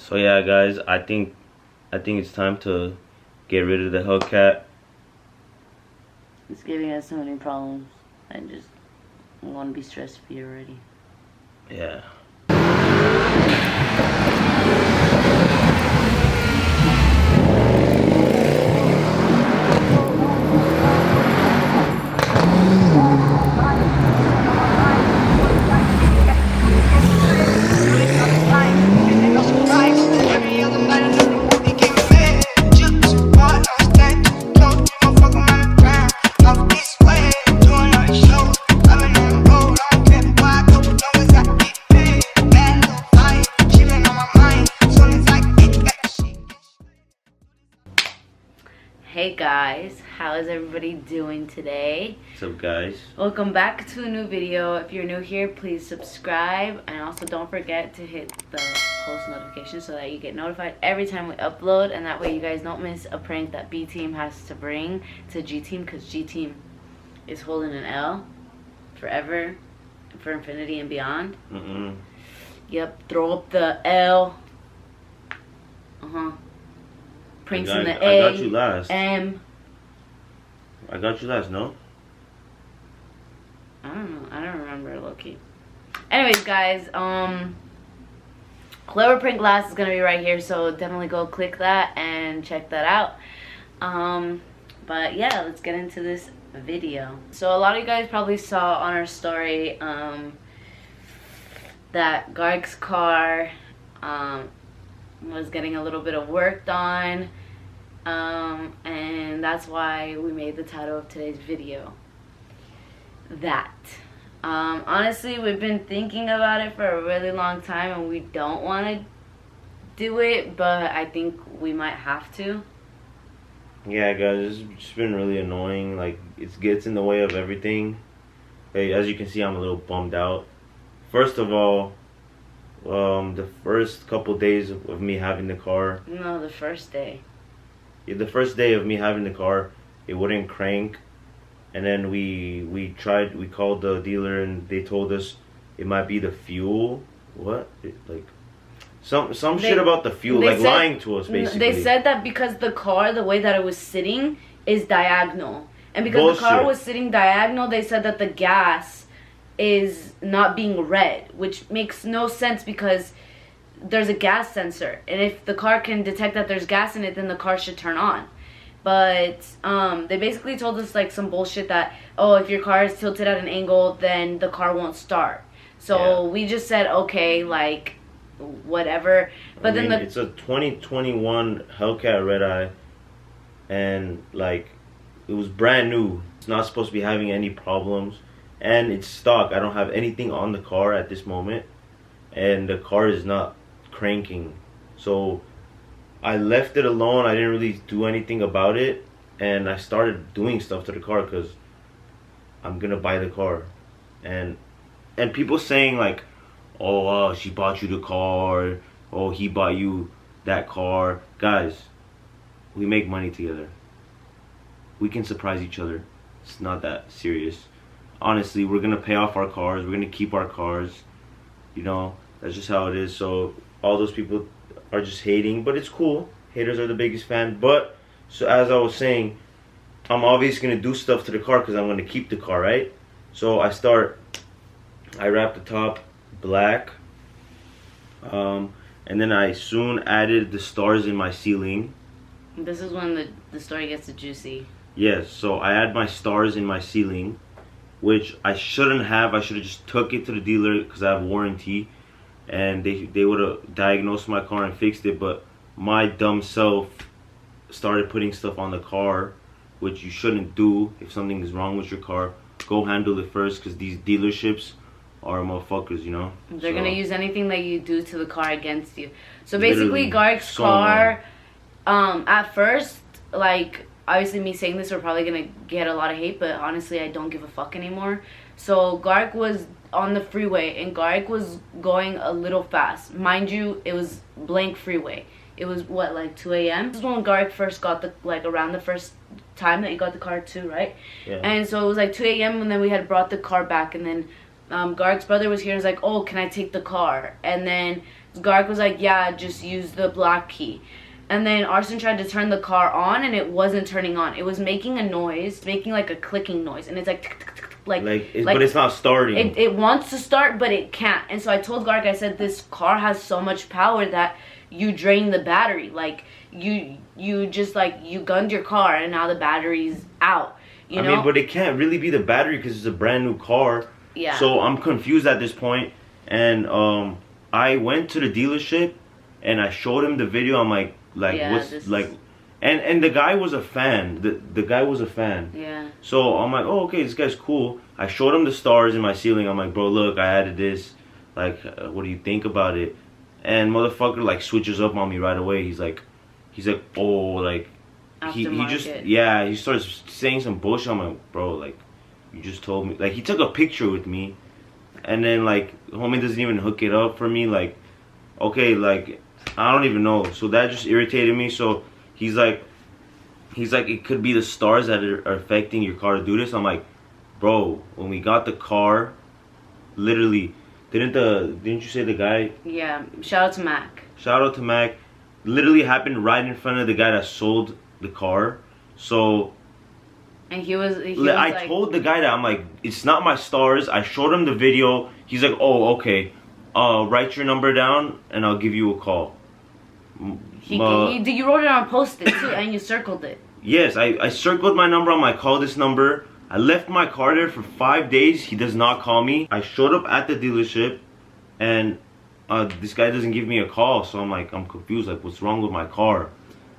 So yeah, guys, I think it's time to get rid of the Hellcat. It's giving us so many problems. I want to be stress-free already. Yeah. Hey guys, how is everybody doing today? What's up, guys? Welcome back to a new video. If you're new here, please subscribe, and also don't forget to hit the post notification so that you get notified every time we upload, and that way you guys don't miss a prank that B Team has to bring to G Team, because G Team is holding an L forever, for infinity and beyond. Yep, throw up the L. Pranks in the A. I got you last. M. I got you last, no? I don't know. I don't remember, low-key. Anyways, guys, whoever pranked last is gonna be right here, so definitely go click that and check that out. But yeah, let's get into this video. So a lot of you guys probably saw on our story that Garik's car was getting a little bit of work done, and that's why we made the title of today's video that. Honestly, we've been thinking about it for a really long time, and we don't want to do it, but I think we might have to. Yeah, guys, it's just been really annoying. Like, it gets in the way of everything. Hey, as you can see, I'm a little bummed out. First of all, the first couple days of me having the car. No, the first day. Yeah, the first day of me having the car, it wouldn't crank, and then we called the dealer and they told us it might be the fuel. What? Some shit about the fuel, like lying to us basically. They said that because the car, the way that it was sitting, is diagonal, and because Bullshit. the car was sitting diagonal, they said that the gas is not being read, which makes no sense because there's a gas sensor, and if the car can detect that there's gas in it, then the car should turn on. But they basically told us like some bullshit that, oh, if your car is tilted at an angle, then the car won't start. So we just said, okay, like, whatever. But then it's a 2021 Hellcat Redeye, and like, it was brand new. It's not supposed to be having any problems. And it's stock. I don't have anything on the car at this moment, and the car is not cranking. So I left it alone. I didn't really do anything about it, and I started doing stuff to the car because I'm gonna buy the car. And people saying like, oh, she bought you the car, oh, he bought you that car. Guys, we make money together. We can surprise each other. It's not that serious. Honestly, we're gonna pay off our cars. We're gonna keep our cars. You know, that's just how it is. So all those people are just hating, but it's cool. Haters are the biggest fan. But so as I was saying, I'm obviously gonna do stuff to the car because I'm gonna keep the car, right? So I wrap the top black, and then I soon added the stars in my ceiling. this is when the story gets juicy. Yes, so I add my stars in my ceiling, which I shouldn't have. I should have just took it to the dealer because I have warranty, and they would have diagnosed my car and fixed it. But my dumb self started putting stuff on the car, which you shouldn't do. If something is wrong with your car, go handle it first, because these dealerships are motherfuckers, you know. They're gonna use anything that you do to the car against you. So basically, Garik's car, at first, like, obviously me saying this, we're probably gonna get a lot of hate, but honestly I don't give a fuck anymore. So Garik was on the freeway, and Garik was going a little fast. Mind you, it was blank freeway. It was what, like 2 a.m.? This is when Garik first got the, like, around the first time that you got the car too, right? Yeah. And so it was like 2 a.m. and then we had brought the car back, and then Garik's brother was here and was like, oh, can I take the car? And then Garik was like, yeah, just use the black key. And then Arson tried to turn the car on, and it wasn't turning on. It was making a noise, making like a clicking noise, and it's like tick, tick, tick, tick, like but it's not starting. It wants to start, but it can't. And so I told Garik, I said, this car has so much power that you drain the battery. Like you just like you gunned your car, and now the battery's out. You know? I mean, but it can't really be the battery because it's a brand new car. Yeah. So I'm confused at this point, and I went to the dealership, and I showed him the video. I'm like yeah, what's like, and the guy was a fan. The guy was a fan. Yeah. So I'm like, oh, okay, this guy's cool. I showed him the stars in my ceiling. I'm like, bro, look, I added this. Like, what do you think about it? And motherfucker like switches up on me right away. He's like, oh, like he just he starts saying some bullshit. I'm like, bro, like you just told me. Like he took a picture with me, and then like homie doesn't even hook it up for me. Like, okay, like I don't even know. So that just irritated me. So he's like it could be the stars that are affecting your car to do this. I'm like, bro, when we got the car, literally, didn't you say the guy? Yeah. Shout out to Mac. Shout out to Mac. Literally happened right in front of the guy that sold the car. So and he was I like, told the guy that I'm like, it's not my stars. I showed him the video. He's like, oh, okay. Write your number down and I'll give you a call. You wrote it on Post-it too, and you circled it. Yes, I circled my number. I'm like, call this number. I left my car there for 5 days. He does not call me. I showed up at the dealership, and this guy doesn't give me a call. So I'm like, I'm confused. Like, what's wrong with my car?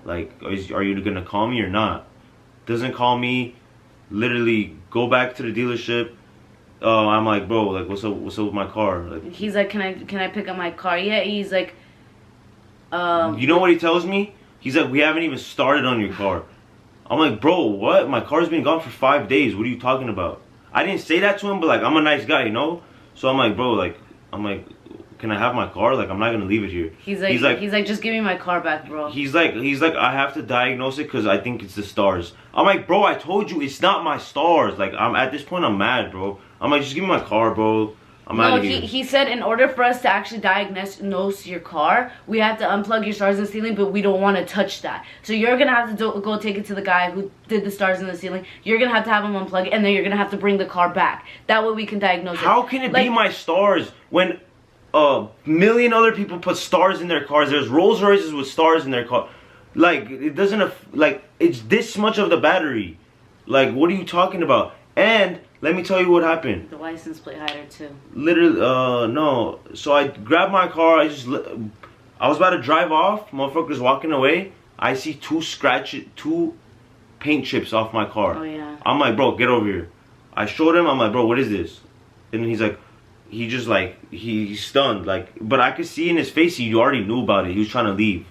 Like, are you gonna call me or not? Doesn't call me. Literally, go back to the dealership. I'm like, bro, like, what's up with my car? Like, he's like, can I pick up my car yet? He's like, you know what he tells me? He's like, we haven't even started on your car. I'm like, bro, what? My car's been gone for 5 days. What are you talking about? I didn't say that to him, but like, I'm a nice guy, you know? So I'm like, bro, like, can I have my car? Like, I'm not gonna leave it here. He's like, just give me my car back, bro. He's like, I have to diagnose it because I think it's the stars. I'm like, bro, I told you it's not my stars. Like, at this point, I'm mad, bro. I'm like, just give me my car, bro. No, he said in order for us to actually diagnose your car, we have to unplug your stars in the ceiling, but we don't want to touch that. So you're going to have to go take it to the guy who did the stars in the ceiling. You're going to have him unplug it, and then you're going to have to bring the car back. That way we can diagnose it. How can it be my stars when a million other people put stars in their cars? There's Rolls Royces with stars in their car. Like, it doesn't, like, it's this much of the battery. Like, what are you talking about? And let me tell you what happened. The license plate hider too. Literally, no. So I grabbed my car. I was about to drive off. Motherfucker's walking away. I see two paint chips off my car. Oh yeah. I'm like, bro, get over here. I showed him. I'm like, bro, what is this? And he's like, he's stunned. Like, but I could see in his face he already knew about it. He was trying to leave,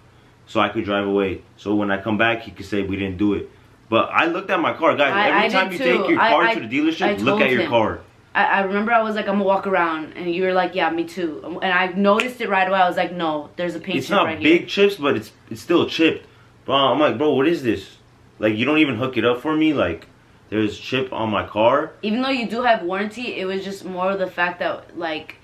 so I could drive away. So when I come back, he could say we didn't do it. But I looked at my car, guys. Every time you take your car to the dealership, look at your car. I remember I was like, I'm gonna walk around, and you were like, yeah, me too. And I noticed it right away. I was like, no, there's a paint chip right here. It's not big chips, but it's still chipped. Bro, I'm like, bro, what is this? Like, you don't even hook it up for me? Like, there's chip on my car? Even though you do have warranty, it was just more of the fact that, like,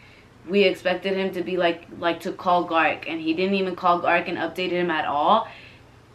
we expected him to be like to call Garik, and he didn't even call Garik and updated him at all.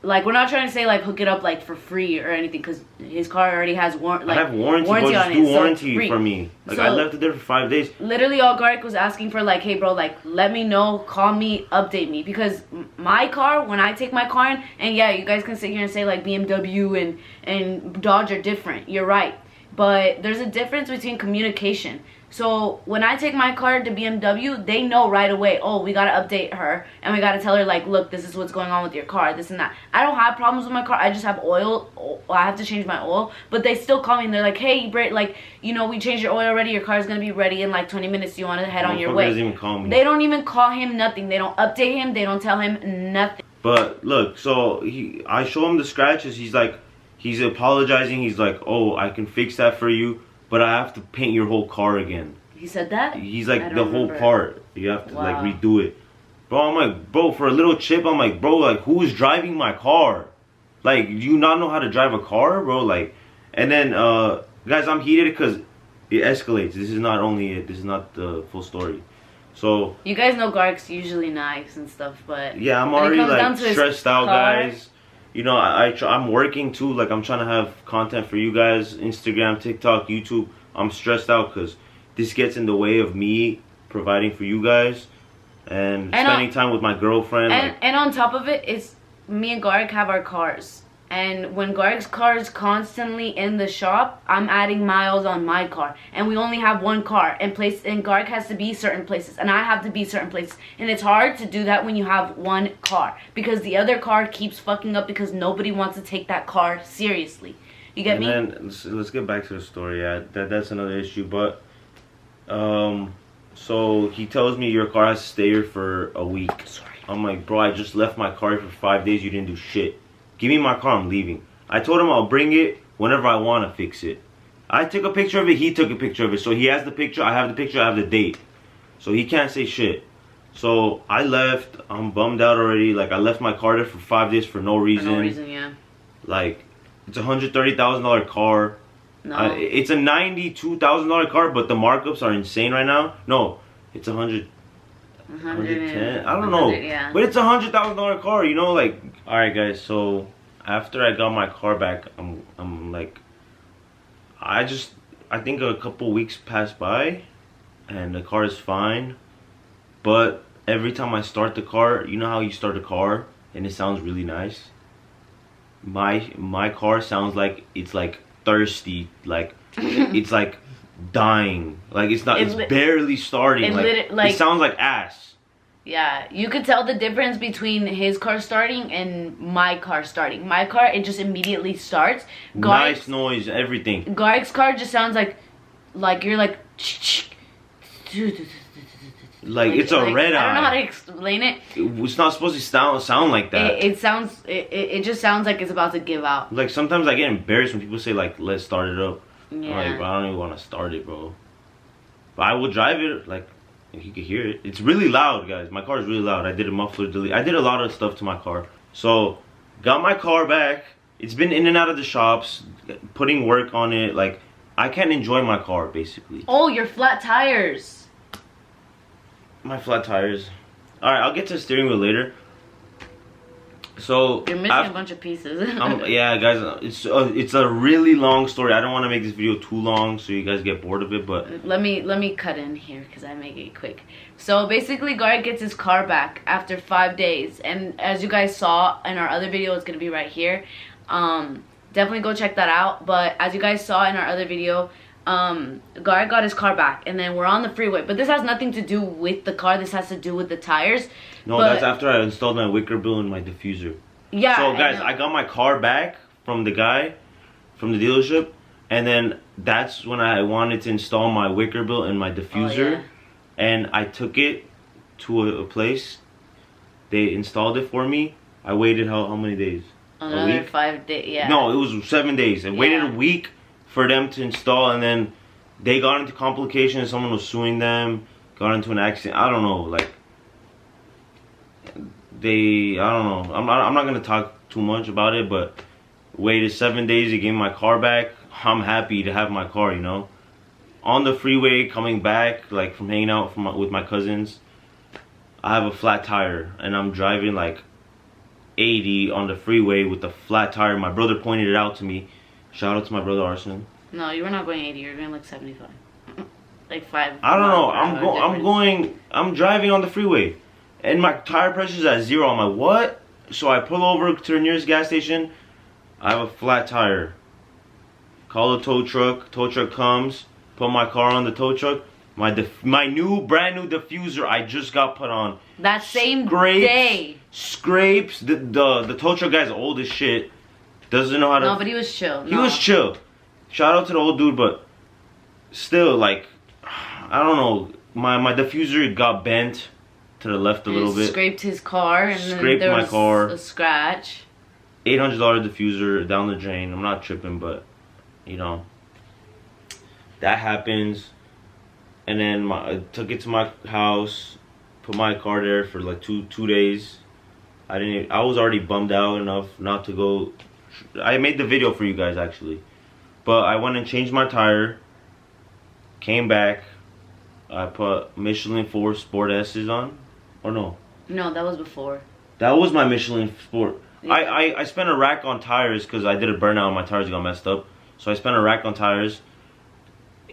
Like, we're not trying to say, like, hook it up, like, for free or anything, because his car already has I have warranty but just do warranty for me. Like, I left it there for 5 days. Literally, all Garik was asking for, like, hey, bro, like, let me know, call me, update me. Because my car, when I take my car in, and yeah, you guys can sit here and say, like, BMW and Dodge are different. You're right. But there's a difference between communication. So when I take my car to BMW, they know right away, oh, we got to update her. And we got to tell her, like, look, this is what's going on with your car, this and that. I don't have problems with my car. I just have oil. I have to change my oil. But they still call me and they're like, hey, Brit, like, you know, we changed your oil already. Your car is going to be ready in like 20 minutes. You want to head on your way. Doesn't even call me. They don't even call him nothing. They don't update him. They don't tell him nothing. But look, so I show him the scratches. He's like, he's apologizing. He's like, oh, I can fix that for you, but I have to paint your whole car again. He said that? He's like, the whole part. You have to, like, redo it. Bro, I'm like, bro, for a little chip, I'm like, bro, like, who is driving my car? Like, do you not know how to drive a car, bro? Like, and then, guys, I'm heated because it escalates. This is not only it. This is not the full story. So you guys know Garik's usually nice and stuff, but yeah, I'm already like stressed out, guys. You know, I'm working too. Like I'm trying to have content for you guys, Instagram, TikTok, YouTube. I'm stressed out because this gets in the way of me providing for you guys and spending time with my girlfriend. And on top of it, it's me and Garik have our cars. And when Garik's car is constantly in the shop, I'm adding miles on my car. And we only have one car. And Garik has to be certain places. And I have to be certain places. And it's hard to do that when you have one car. Because the other car keeps fucking up because nobody wants to take that car seriously. You get me? And then, let's get back to the story. Yeah, that's another issue. But, so he tells me your car has to stay here for a week. Sorry. I'm like, bro, I just left my car for 5 days. You didn't do shit. Give me my car, I'm leaving. I told him I'll bring it whenever I want to fix it. I took a picture of it, he took a picture of it. So he has the picture, I have the picture, I have the date. So he can't say shit. So I left, I'm bummed out already. Like I left my car there for 5 days for no reason. For no reason, yeah. Like, it's a $130,000 car. No. It's a $92,000 car, but the markups are insane right now. No, it's 110. I don't know, yeah. But it's a $100,000 car, you know. Like, all right, guys. So after I got my car back, I'm like, I think a couple weeks passed by, and the car is fine. But every time I start the car, you know how you start a car and it sounds really nice. My car sounds like it's like thirsty, like it's like dying, like it's barely starting, it sounds like ass. Yeah, you could tell the difference between his car starting and my car starting. My car, it just immediately starts. Nice noise, everything. Garik's car just sounds like you're like it's a Redeye. I don't know how to explain it. It's not supposed to sound like that. It just sounds like it's about to give out. Like sometimes I get embarrassed when people say like, let's start it up. Yeah. I'm like, bro, I don't even want to start it, bro. But I will drive it, like, if you can hear it. It's really loud, guys. My car is really loud. I did a muffler delete. I did a lot of stuff to my car. So, got my car back. It's been in and out of the shops, putting work on it. Like, I can't enjoy my car, basically. Oh, your flat tires. My flat tires. Alright, I'll get to the steering wheel later. So you're missing a bunch of pieces. Yeah, guys, it's a really long story. I don't want to make this video too long so you guys get bored of it, but let me cut in here because I make it quick. So basically, Garik gets his car back after 5 days, and as you guys saw in our other video, it's gonna be right here. Definitely go check that out. But as you guys saw in our other video, Garik got his car back, and then we're on the freeway. But this has nothing to do with the car. This has to do with the tires. No, that's after I installed my wicker bill and my diffuser. Yeah. So guys, I got my car back from the guy, from the dealership, and then that's when I wanted to install my wicker bill and my diffuser. Oh, yeah. And I took it to a place. They installed it for me. I waited how many days? Another 5 days. Yeah. No, it was 7 days. I waited a week for them to install, and then they got into complications. Someone was suing them. Got into an accident. I don't know, like. I don't know. I'm not gonna talk too much about it, but waited 7 days to get my car back. I'm happy to have my car, you know. On the freeway coming back, like from hanging out with my cousins, I have a flat tire, and I'm driving like 80 on the freeway with a flat tire. My brother pointed it out to me. Shout out to my brother Arson. No, you were not going 80. You were going like 75. Like 5. I don't know. I'm driving on the freeway. And my tire pressure's at 0. I'm like, what? So I pull over to the nearest gas station. I have a flat tire. Call the tow truck. Tow truck comes. Put my car on the tow truck. My brand new diffuser I just got put on. That same day. Scrapes. The tow truck guy's old as shit. Doesn't know how to. No, but he was chill. He was chill. Shout out to the old dude, but still, like, I don't know. My diffuser got bent to the left a little bit. Scraped his car, and scraped then there my was car. A scratch. $800 diffuser down the drain. I'm not tripping, but you know that happens. And then I took it to my house, put my car there for like two days. I was already bummed out enough not to go. I made the video for you guys actually, but I went and changed my tire. Came back. I put Michelin 4 Sport S's on. Or no? No, that was before. That was my Michelin Sport. Yeah. I spent a rack on tires because I did a burnout and my tires got messed up. So I spent a rack on tires.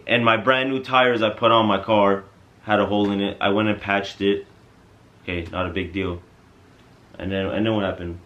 And my brand new tires I put on my car had a hole in it. I went and patched it. Okay, not a big deal. And then what happened?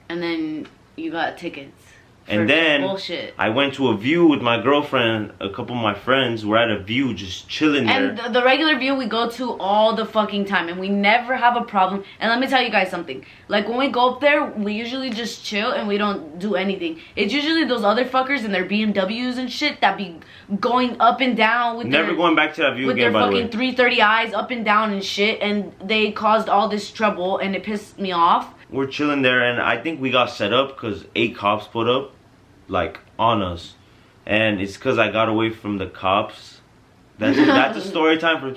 And then you got tickets. And then bullshit. I went to a View with my girlfriend, a couple of my friends. We're at a View just chilling there. And the regular View we go to all the fucking time. And we never have a problem. And let me tell you guys something. Like when we go up there, we usually just chill and we don't do anything. It's usually those other fuckers in their BMWs and shit that be going up and down with Never going back to that View again, by the way. With their fucking 330Is up and down and shit. And they caused all this trouble and it pissed me off. We're chilling there, and I think we got set up because 8 cops put up, like, on us. And it's because I got away from the cops. That's a story time.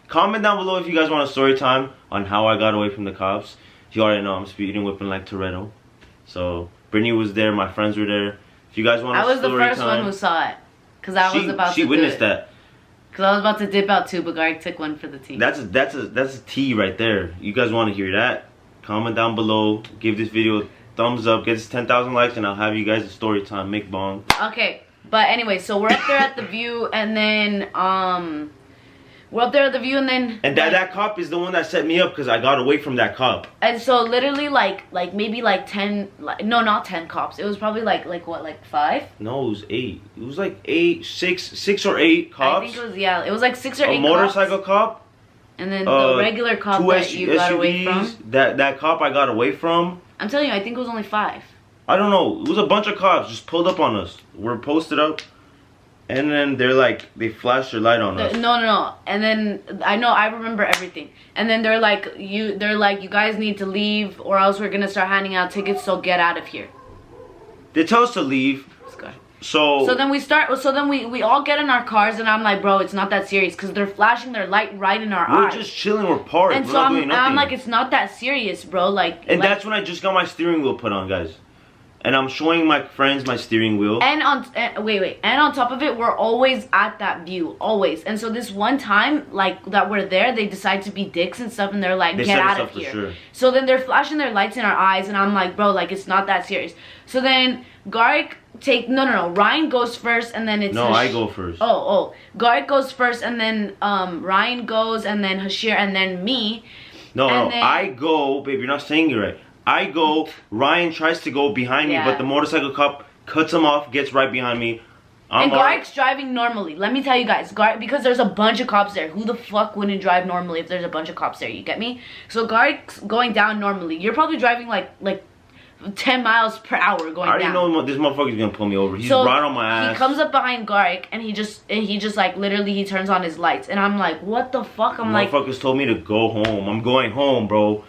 Comment down below if you guys want a story time on how I got away from the cops. You already know I'm speeding, whipping like Toretto. So, Britney was there, my friends were there. If you guys want a story time... I was the first one who saw it. Because I was about to She witnessed that. Because I was about to dip out too, but Garik took one for the team. That's a T right there. You guys want to hear that? Comment down below, give this video a thumbs up, get us 10,000 likes, and I'll have you guys a story time, make bong. Okay, but anyway, so we're up there at the View, and then we're up there at the View, and then and that cop is the one that set me up because I got away from that cop. And so literally like maybe like 10, no, not 10 cops. It was probably like what, like 5? No, it was 8. It was like 6 or 8 cops. I think it was, yeah, it was like 6 or 8 A motorcycle cops. cop. And then the regular cop 2 that you got away from. That cop I got away from. I'm telling you, I think it was only 5. I don't know. It was a bunch of cops just pulled up on us. We're posted up. And then they're like, they flashed their light on us. No. And then, I remember everything. And then they're like, you guys need to leave or else we're going to start handing out tickets, so get out of here. They tell us to leave. So then we all get in our cars and I'm like, bro, it's not that serious because they're flashing their light right in our eyes. We're just chilling, we're parked, and we're so not doing nothing. I'm like, it's not that serious, bro. And that's when I just got my steering wheel put on, guys. And I'm showing my friends my steering wheel. And on top of it, we're always at that View, always. And so this one time, like that we're there, they decide to be dicks and stuff, and they're like, get out of here. Sure. So then they're flashing their lights in our eyes, and I'm like, bro, like it's not that serious. So then Garik Ryan goes first, and then it's I go first. Oh, Garik goes first, and then Ryan goes, and then Hashir, and then me. No, I go, babe. You're not saying it right. I go. Ryan tries to go behind me, but the motorcycle cop cuts him off, gets right behind me. And Garik's driving normally. Let me tell you guys, because there's a bunch of cops there. Who the fuck wouldn't drive normally if there's a bunch of cops there? You get me? So Garik's going down normally. You're probably driving like 10 miles per hour going down. I already know this motherfucker's gonna pull me over. He's right on my ass. He comes up behind Garik and he just like literally he turns on his lights and I'm like, what the fuck? I'm like, motherfuckers told me to go home. I'm going home, bro.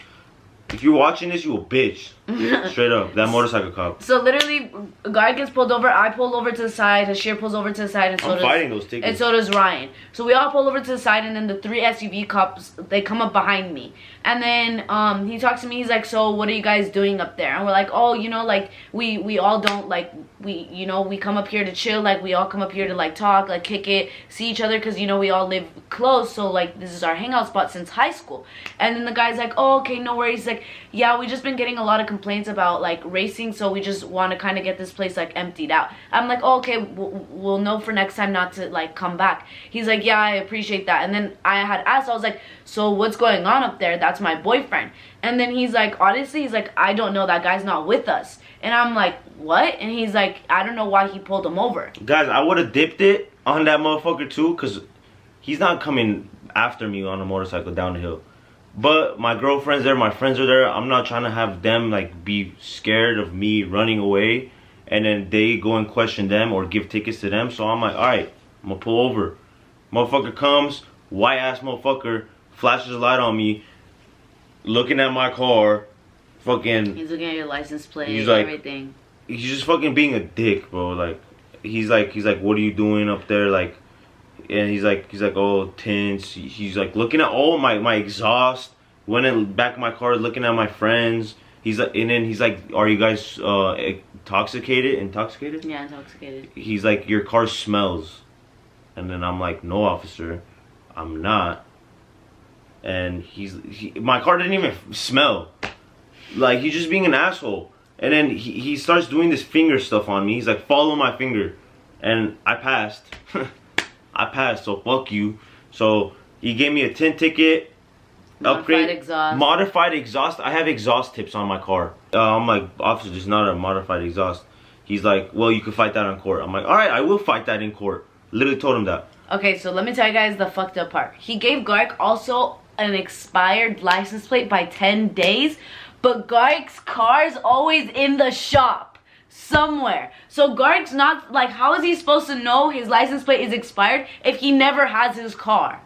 If you're watching this, you a bitch. Straight up. That motorcycle cop. So literally, Garik gets pulled over. I pull over to the side. Hashir pulls over to the side. And so I'm fighting those tickets. And so does Ryan. So we all pull over to the side. And then the 3 SUV cops, they come up behind me. And then he talks to me. He's like, so what are you guys doing up there? And we're like, oh, you know, like, we all don't, like, we come up here to chill. Like, we all come up here to, like, talk, like, kick it, see each other. Because, you know, we all live close. So, like, this is our hangout spot since high school. And then the guy's like, oh, okay, no worries. He's like, yeah, we just been getting a lot of complaints about like racing, so we just want to kind of get this place like emptied out. I'm like, oh, okay, we'll know for next time not to like come back. He's like, yeah, I appreciate that. And then I had asked, I was like, so what's going on up there? That's my boyfriend. And then he's like, honestly, he's like, I don't know, that guy's not with us. And I'm like, what? And he's like, I don't know why he pulled him over. Guys, I would have dipped it on that motherfucker too, because he's not coming after me on a motorcycle down the hill. But my girlfriend's there, my friends are there. I'm not trying to have them like be scared of me running away and then they go and question them or give tickets to them. So I'm like, alright, I'm gonna pull over. Motherfucker comes, white ass motherfucker, flashes a light on me, looking at my car, fucking. He's looking at your license plate, he's like, everything. He's just fucking being a dick, bro. Like, he's like, what are you doing up there? Like, and he's like, oh, tints. He's like looking at all my exhaust. Went in back of my car, looking at my friends. He's like, and then he's like, are you guys intoxicated? Yeah, intoxicated. He's like, your car smells. And then I'm like, no, officer. I'm not. And my car didn't even smell. Like, he's just being an asshole. And then he starts doing this finger stuff on me. He's like, follow my finger. And I passed. I passed, so fuck you. So he gave me a tint ticket. Modified exhaust. Modified exhaust. I have exhaust tips on my car. I'm like, officer, there's not a modified exhaust. He's like, well, you can fight that in court. I'm like, alright, I will fight that in court. Literally told him that. Okay, so let me tell you guys the fucked up part. He gave Garik also an expired license plate by 10 days. But Garik's car is always in the shop somewhere. So Garik's not, like, how is he supposed to know his license plate is expired if he never has his car?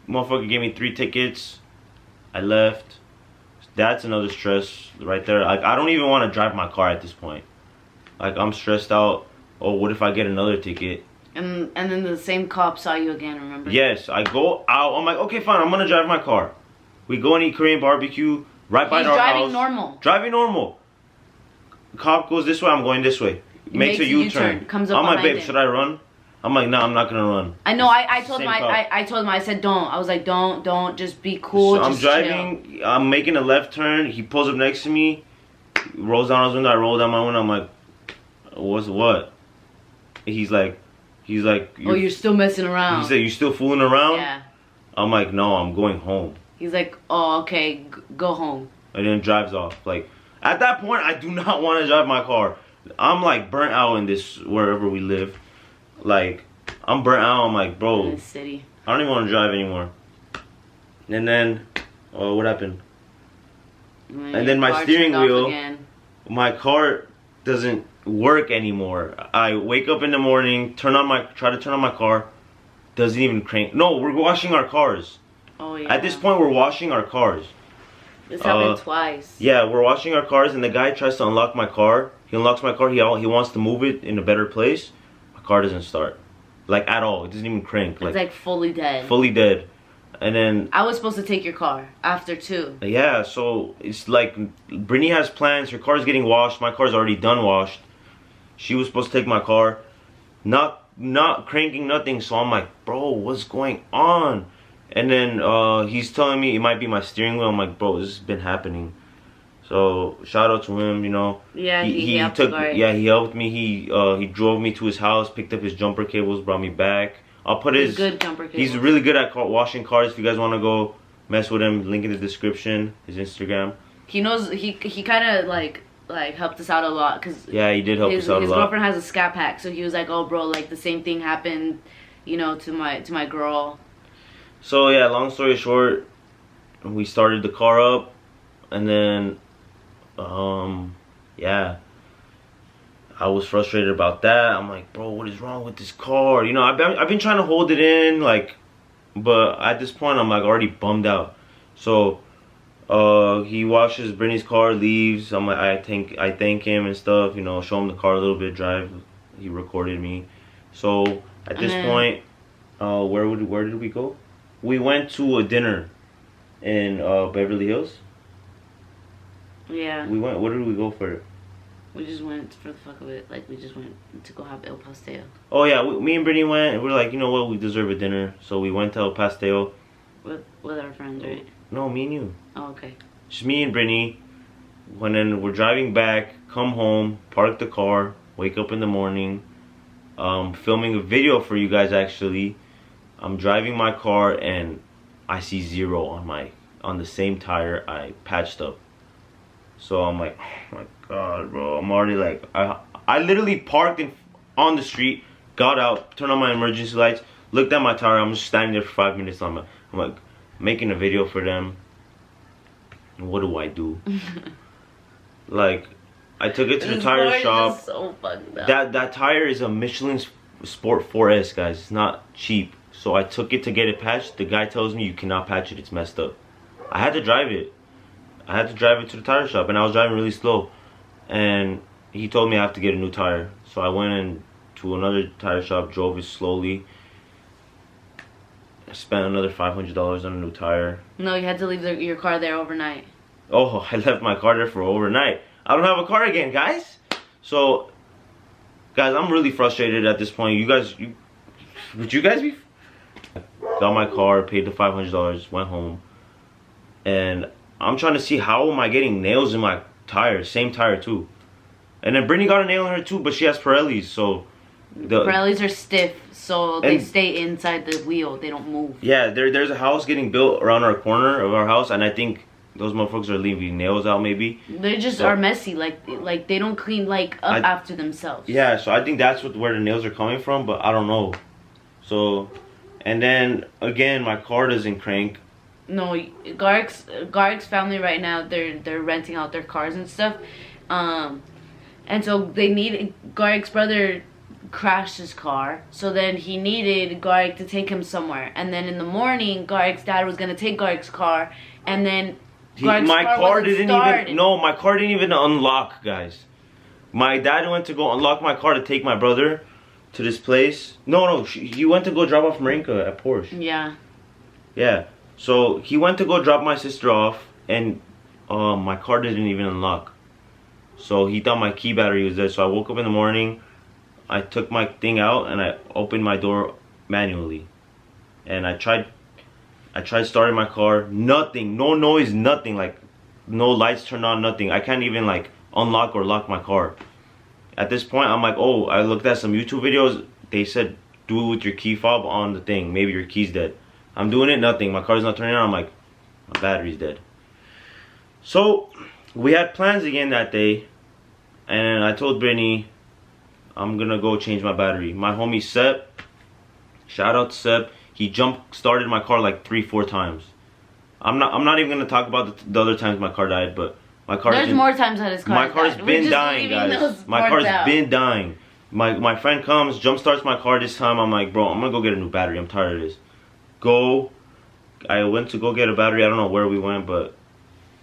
Motherfucker gave me 3 tickets. I left. That's another stress right there. Like, I don't even want to drive my car at this point. Like, I'm stressed out. Oh, what if I get another ticket? And then the same cop saw you again, remember? Yes, I go out. I'm like, okay, fine, I'm gonna drive my car. We go and eat Korean barbecue right by our house. He's driving normal. Driving normal. Cop goes this way, I'm going this way. Makes a U-turn. Comes up I'm like, babe, him. should I run? I'm like, no, I'm not gonna run. I know. I told him. I told him. I said, don't. I was like, don't. Just be cool. So just I'm driving. Chill. I'm making a left turn. He pulls up next to me. Rolls down his window. I roll down my window. I'm like, what? He's like, oh, you're still messing around. He said, you still fooling around? Yeah. I'm like, no, I'm going home. He's like, oh, okay, go home. And then drives off. Like, at that point, I do not want to drive my car. I'm like burnt out in this wherever we live. Like, I'm burnt out. I'm like, bro, in the city. I don't even want to drive anymore. And then, what happened? And then my steering wheel, my car doesn't work anymore. I wake up in the morning, try to turn on my car, doesn't even crank. No, we're washing our cars. Oh yeah. At this point, we're washing our cars. This happened twice. Yeah, we're washing our cars, and the guy tries to unlock my car. He unlocks my car. He wants to move it in a better place. My car doesn't start, like, at all. It doesn't even crank. It's like fully dead. Fully dead. And then I was supposed to take your car after 2. Yeah, so it's like Britney has plans. Her car's getting washed. My car's already done washed. She was supposed to take my car, not cranking nothing. So I'm like, bro, what's going on? And then he's telling me it might be my steering wheel. I'm like, bro, this has been happening. So shout out to him, you know. Yeah, he helped he helped me. He drove me to his house, picked up his jumper cables, brought me back. I'll put his good jumper cables. He's really good at washing cars. If you guys want to go mess with him, link in the description. His Instagram. He knows. He kind of like helped us out a lot because yeah, he did help us out a lot. His girlfriend has a scat pack, so he was like, oh bro, like the same thing happened, you know, to my girl. So yeah, long story short, we started the car up, and then yeah, I was frustrated about that. I'm like, bro, what is wrong with this car? You know, I've been trying to hold it in, like, but at this point I'm like already bummed out. So he washes Brittany's car, leaves. I'm like, I thank him and stuff, you know, show him the car a little bit, drive. He recorded me. So at this point, where did we go? We went to a dinner in Beverly Hills. Yeah. We went. What did we go for? We just went for the fuck of it. Like, we just went to go have El Pastel. Oh yeah, me and Brittany went, and we're like, you know what, we deserve a dinner, so we went to El Pastel. With our friends, right? No, me and you. Oh, okay. Just me and Brittany. When then we're driving back, come home, park the car, wake up in the morning, filming a video for you guys. Actually, I'm driving my car and I see 0 on the same tire I patched up. So I'm like, oh my god, bro. I'm already like, I literally parked on the street, got out, turned on my emergency lights, looked at my tire. I'm just standing there for 5 minutes. I'm like making a video for them. What do I do? Like, I took it to the tire shop. So fucked up. That tire is a Michelin Sport 4S, guys. It's not cheap. So I took it to get it patched. The guy tells me you cannot patch it. It's messed up. I had to drive it. I had to drive it to the tire shop, and I was driving really slow. And he told me I have to get a new tire. So I went in to another tire shop, drove it slowly. I spent another $500 on a new tire. No, you had to leave your car there overnight. Oh, I left my car there for overnight. I don't have a car again, guys. So, guys, I'm really frustrated at this point. Would you guys be? got my car, paid the $500, went home, and I'm trying to see how am I getting nails in my tire, same tire too. And then Britney got a nail in her too, but she has Pirellis, so Pirellis are stiff, so they stay inside the wheel. They don't move. Yeah, there's a house getting built around our corner of our house, and I think those motherfuckers are leaving nails out maybe. They just are messy, like they don't clean up after themselves. Yeah, so I think that's where the nails are coming from, but I don't know. So, and then again, my car doesn't crank. No, Garik's family right now, they're renting out their cars and stuff, and so Garik's brother crashed his car, so then he needed Garik to take him somewhere, and then in the morning Garik's dad was gonna take Garik's car, and then my car didn't even unlock, guys. My dad went to go unlock my car to take my brother to this place. No, he went to go drop off Marinka at Porsche. Yeah, so he went to go drop my sister off, and my car didn't even unlock, so he thought my key battery was dead. So I woke up in the morning, I took my thing out and I opened my door manually, and I tried starting my car. Nothing, no noise, nothing. Like no lights turned on, nothing. I can't even like unlock or lock my car. At this point, I'm like, oh, I looked at some YouTube videos. They said do it with your key fob on the thing. Maybe your key's dead. I'm doing it, nothing. My car's not turning on. I'm like, my battery's dead. So we had plans again that day, and I told Britney, I'm gonna go change my battery. My homie Sep, shout out to Sep, he jump started my car like 3-4 times. I'm not even gonna talk about the other times my car died, but my car. There's more times that his car. My car's been dying, guys. My car's been dying. My friend comes, jump starts my car this time. I'm like, bro, I'm gonna go get a new battery. I'm tired of this. I went to go get a battery. I don't know where we went, but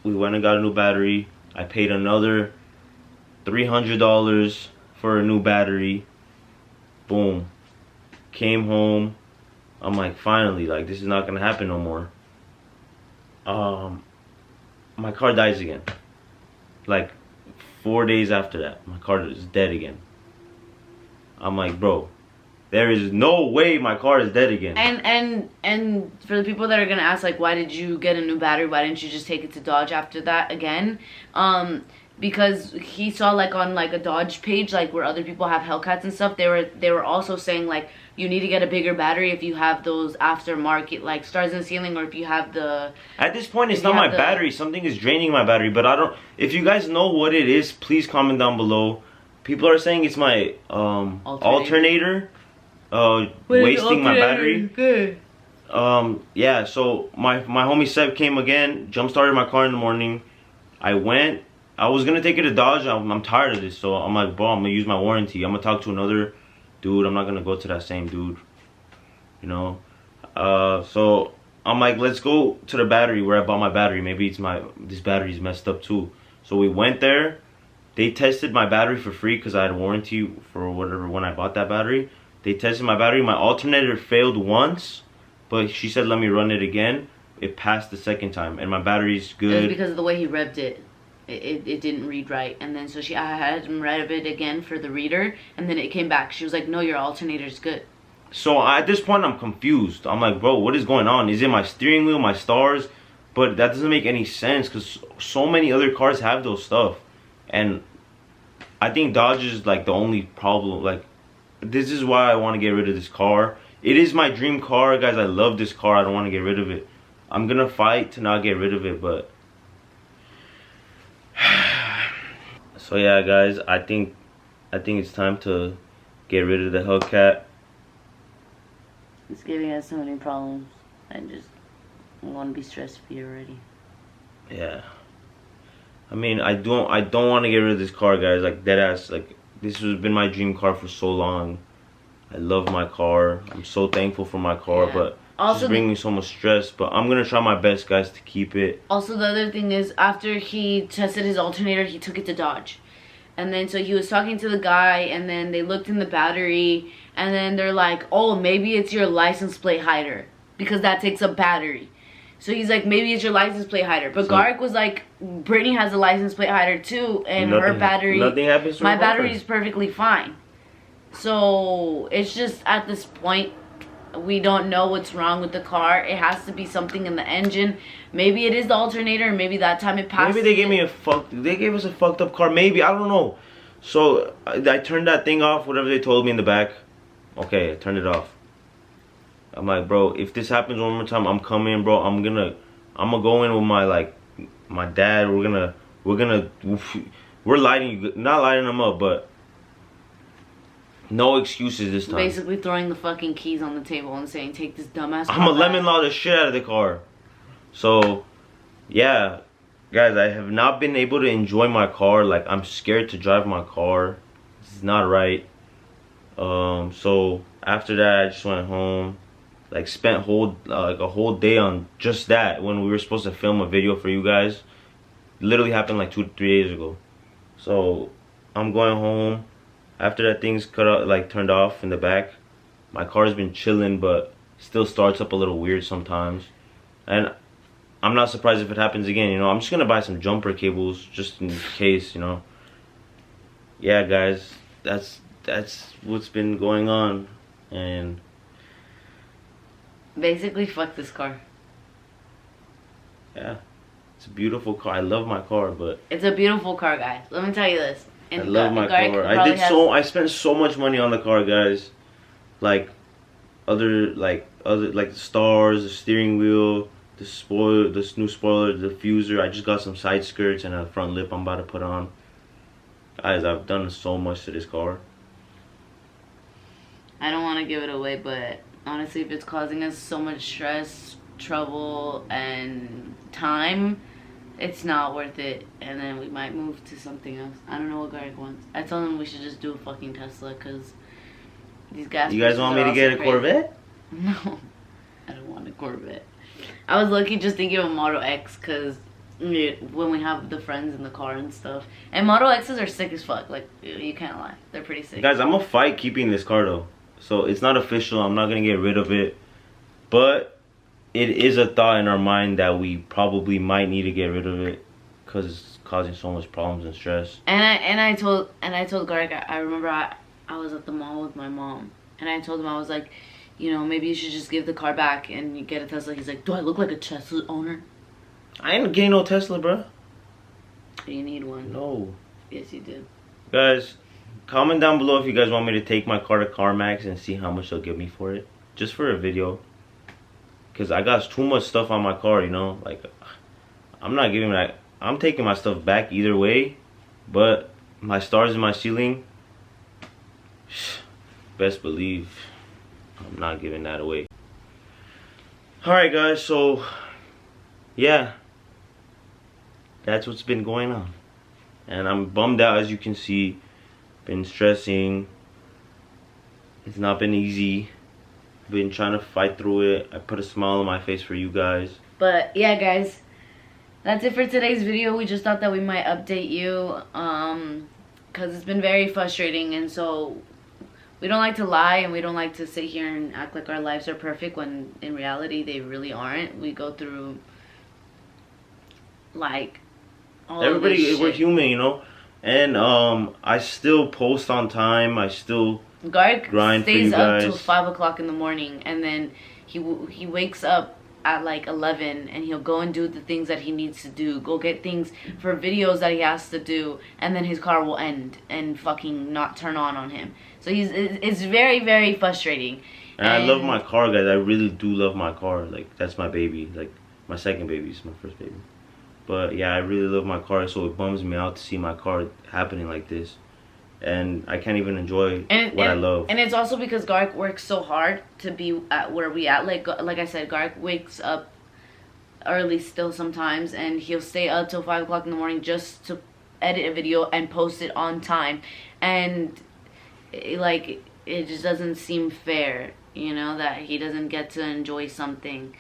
we went and got a new battery. I paid another $300 for a new battery. Boom. Came home. I'm like, finally, like, this is not gonna happen no more. My car dies again. Like 4 days after that, my car is dead again. I'm like, bro, there is no way my car is dead again. And for the people that are gonna ask, like, why did you get a new battery? Why didn't you just take it to Dodge after that again? Because he saw like on like a Dodge page, like where other people have Hellcats and stuff, they were also saying like you need to get a bigger battery if you have those aftermarket like stars in the ceiling, or if you have the. At this point, it's not my battery. Something is draining my battery, but I don't. If you guys know what it is, please comment down below. People are saying it's my alternator wasting my battery. Good. Yeah. So my homie Seb came again, jump started my car in the morning. I was gonna take it to Dodge. I'm tired of this, so I'm like, bro, I'm gonna use my warranty. I'm gonna talk to another dude. I'm not gonna go to that same dude, you know. So I'm like, let's go to the battery where I bought my battery. Maybe this battery's messed up too. So we went there. They tested my battery for free because I had a warranty for whatever when I bought that battery. They tested my battery. My alternator failed once, but she said let me run it again. It passed the second time, and my battery's good. It was because of the way he revved it. It didn't read right, and then so I had him rev it again for the reader, and then it came back. She was like, no, your alternator's good. So at this point I'm confused. I'm like, bro, what is going on? Is it my steering wheel, my stars? But that doesn't make any sense because so many other cars have those stuff, and I think Dodge is like the only problem. Like, this is why I want to get rid of this car. It is my dream car, guys. I love this car. I don't want to get rid of it. I'm gonna fight to not get rid of it, but so yeah, guys, I think it's time to get rid of the Hellcat. It's giving us so many problems. I want to be stress-free already. Yeah. I mean, I don't want to get rid of this car, guys. Like, deadass. Like, this has been my dream car for so long. I love my car. I'm so thankful for my car, yeah. But also it's bringing me so much stress. But I'm gonna try my best, guys, to keep it. Also, the other thing is, after he tested his alternator, he took it to Dodge. And then so he was talking to the guy, and then they looked in the battery, and then they're like, oh, maybe it's your license plate hider, because that takes up battery. So he's like, maybe it's your license plate hider. But so, Garik was like, Britney has a license plate hider too, and her battery, nothing happens to my battery is perfectly fine. So it's just at this point, we don't know what's wrong with the car. It has to be something in the engine. Maybe it is the alternator. Maybe that time it passed. Maybe they gave me they gave us a fucked up car. Maybe, I don't know. So I turned that thing off, whatever they told me in the back. Okay, I turned it off. I'm like, bro, if this happens one more time, I'm coming, bro. I'm gonna go in with my dad. We're lighting, not lighting them up, but no excuses this time. Basically throwing the fucking keys on the table and saying, take this dumbass car I'm gonna back. lemon law the shit out of the car. So, yeah, guys, I have not been able to enjoy my car. Like, I'm scared to drive my car. This is not right. So after that, I just went home. Like, spent a whole day on just that when we were supposed to film a video for you guys. It literally happened like 2 to 3 days ago. So I'm going home. After that thing's turned off in the back, my car's been chilling, but still starts up a little weird sometimes. And I'm not surprised if it happens again, you know. I'm just gonna buy some jumper cables just in case, you know. Yeah, guys, that's what's been going on. And basically, fuck this car. Yeah, it's a beautiful car. I love my car, but it's a beautiful car, guys. Let me tell you this. I love my car. I spent so much money on the car, guys. Like the stars, the steering wheel, this new spoiler, the diffuser. I just got some side skirts and a front lip I'm about to put on. Guys, I've done so much to this car. I don't want to give it away, but honestly, if it's causing us so much stress, trouble, and time, it's not worth it. And then we might move to something else. I don't know what Garik wants. I told him we should just do a fucking Tesla, because these gas. You guys want me to get a Corvette? No, I don't want a Corvette. I was lucky just thinking of a Model X, because when we have the friends in the car and stuff. And Model X's are sick as fuck. Like, you can't lie. They're pretty sick. Guys, I'm gonna fight keeping this car, though. So it's not official. I'm not gonna get rid of it. But it is a thought in our mind that we probably might need to get rid of it, because it's causing so much problems and stress. And I told Garik, I remember I was at the mall with my mom, and I told him, I was like, you know, maybe you should just give the car back and you get a Tesla. He's like, do I look like a Tesla owner? I ain't getting no Tesla, bro. You need one. No. Yes, you do. Guys, comment down below if you guys want me to take my car to CarMax and see how much they'll give me for it. Just for a video. Because I got too much stuff on my car, you know. Like, I'm not giving that. I'm taking my stuff back either way. But my stars in my ceiling, best believe I'm not giving that away. Alright, guys, so yeah, that's what's been going on. And I'm bummed out, as you can see. Been stressing. It's not been easy. Been trying to fight through it. I put a smile on my face for you guys. But yeah, guys, that's it for today's video. We just thought that we might update you, because it's been very frustrating. And so we don't like to lie, and we don't like to sit here and act like our lives are perfect when in reality they really aren't. We go through like all everybody, of this we're shit. human, you know. And I still post on time. I still Garik grind for you stays up guys till 5 o'clock in the morning, and then he wakes up at like 11, and he'll go and do the things that he needs to do, go get things for videos that he has to do, and then his car will end and fucking not turn on him. So it's very, very frustrating. And I love my car, guys. I really do love my car. Like, that's my baby. Like, my second baby. It's my first baby. But yeah, I really love my car, so it bums me out to see my car happening like this. And I can't even enjoy what I love. And it's also because Garik works so hard to be at where we at. Like I said, Garik wakes up early still sometimes, and he'll stay up till 5 o'clock in the morning just to edit a video and post it on time. And it just doesn't seem fair, you know, that he doesn't get to enjoy something,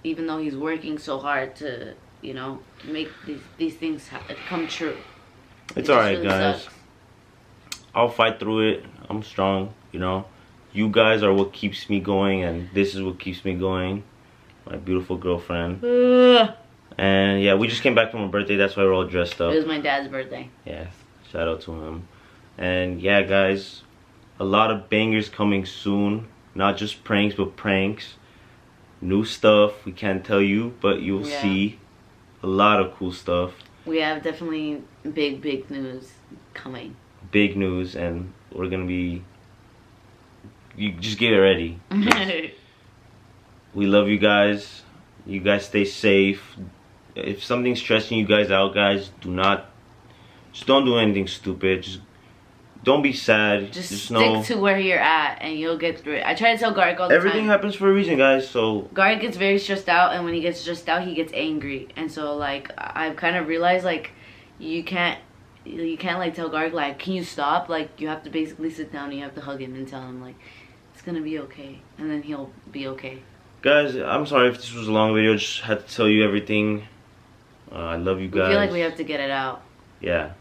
even though he's working so hard to, you know, make these things come true. It's alright, really guys. sucks. I'll fight through it. I'm strong, you know. You guys are what keeps me going, and this is what keeps me going. My beautiful girlfriend. And yeah, we just came back from a birthday. That's why we're all dressed up. It was my dad's birthday. Yeah, shout out to him. And yeah, guys, a lot of bangers coming soon. Not just pranks, but pranks. New stuff we can't tell you, but you'll see a lot of cool stuff. We have definitely big news coming. Big news, and we're gonna be. You just get ready. We love you guys. You guys stay safe. If something's stressing you guys out, guys, just don't do anything stupid. Just don't be sad. Just stick to where you're at and you'll get through it. I try to tell Garik all the time. Everything happens for a reason, guys, so... Garik gets very stressed out, and when he gets stressed out, he gets angry. And so, like, I've kind of realized, like, you can't like, tell Garik, like, can you stop? Like, you have to basically sit down and you have to hug him and tell him, like, it's gonna be okay. And then he'll be okay. Guys, I'm sorry if this was a long video. Just had to tell you everything. I love you guys. I feel like we have to get it out. Yeah.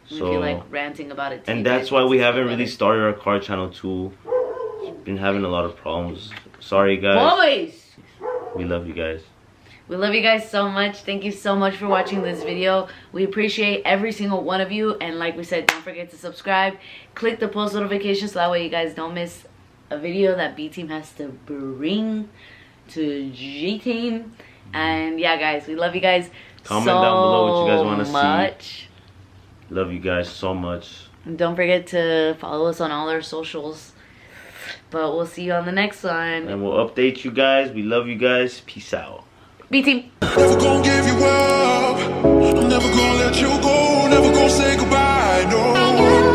So, I feel like ranting about it. And that's why we haven't really started our car channel too. Been having a lot of problems. Sorry, guys. Boys! We love you guys. We love you guys so much. Thank you so much for watching this video. We appreciate every single one of you. And like we said, don't forget to subscribe. Click the post notifications so that way you guys don't miss a video that B Team has to bring to G Team. And yeah, guys, we love you guys. Comment down below what you guys want to see. Love you guys so much. And don't forget to follow us on all our socials. But we'll see you on the next one. And we'll update you guys. We love you guys. Peace out. B Team. Never gonna give you up. I'm never gonna let you go. Never gonna say goodbye. No.